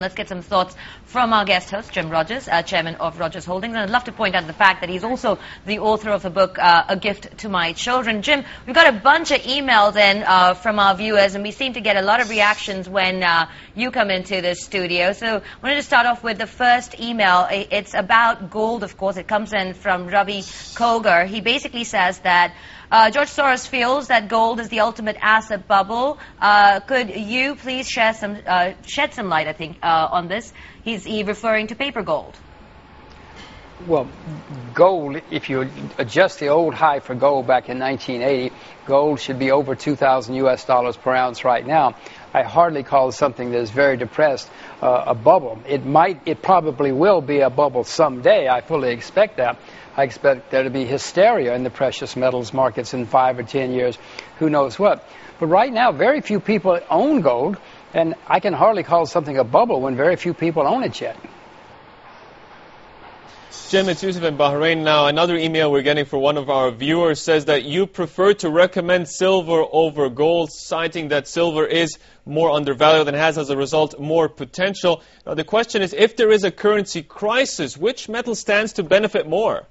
Let's get some thoughts from our guest host, Jim Rogers, chairman of Rogers Holdings. And I'd love to point out the fact that he's also the author of the book, A Gift to My Children. Jim, we've got a bunch of emails in from our viewers, and we seem to get a lot of reactions when you come into the studio. So I wanted to start off with the first email. It's about gold, of course. It comes in from Ravi Kogar. He basically says that George Soros feels that gold is the ultimate asset bubble. Could you please shed some light, I think, on this? He's referring to paper gold. Well, gold, if you adjust the old high for gold back in 1980, gold should be over $2,000 per ounce right now. I hardly call something that is very depressed a bubble. It probably will be a bubble someday. I fully expect that. I expect there to be hysteria in the precious metals markets in 5 or 10 years. Who knows what? But right now, very few people own gold, and I can hardly call something a bubble when very few people own it yet. Jim, it's Yusuf in Bahrain now. Another email we're getting from one of our viewers says that you prefer to recommend silver over gold, citing that silver is more undervalued and has, as a result, more potential. Now, the question is, if there is a currency crisis, which metal stands to benefit more?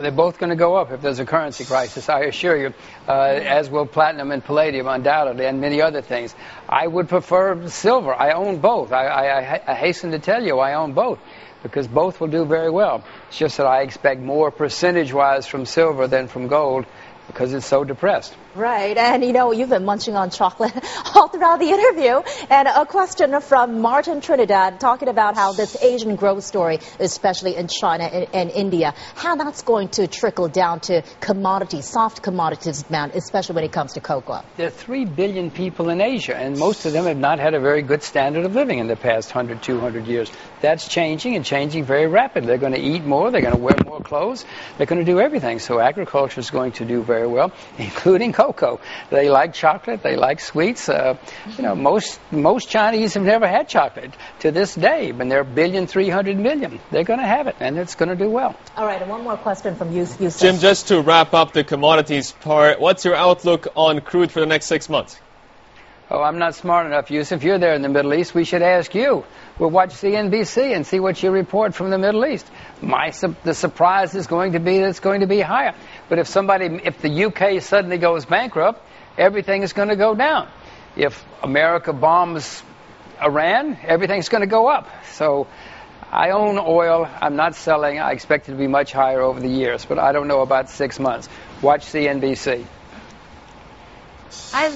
They're both going to go up if there's a currency crisis, I assure you, as will platinum and palladium, undoubtedly, and many other things. I would prefer silver. I own both. I hasten to tell you I own both, because both will do very well. It's just that I expect more percentage-wise from silver than from gold, because it's so depressed. Right, and you know, you've been munching on chocolate all throughout the interview. And a question from Martin Trinidad talking about how this Asian growth story, especially in China and India, how that's going to trickle down to commodities, soft commodities demand, especially when it comes to cocoa. There are 3 billion people in Asia, and most of them have not had a very good standard of living in the past 100, 200 years. That's changing, and changing very rapidly. They're going to eat more, they're going to wear more clothes, they're going to do everything. So agriculture is going to do very well, including cocoa. They like chocolate, they like sweets. You know, most Chinese have never had chocolate to this day, and they're 1,300,000,000. They're going to have it, and it's going to do well. All right, and one more question from you. Jim, just to wrap up the commodities part, what's your outlook on crude for the next 6 months? Oh, I'm not smart enough, Yusuf. You're there in the Middle East. We should ask you. We'll watch CNBC and see what you report from the Middle East. The surprise is going to be that it's going to be higher. But if the UK suddenly goes bankrupt, everything is going to go down. If America bombs Iran, everything's going to go up. So I own oil. I'm not selling. I expect it to be much higher over the years, but I don't know about 6 months. Watch CNBC. I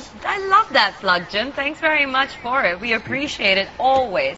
love that plug, Jim. Thanks very much for it. We appreciate it always.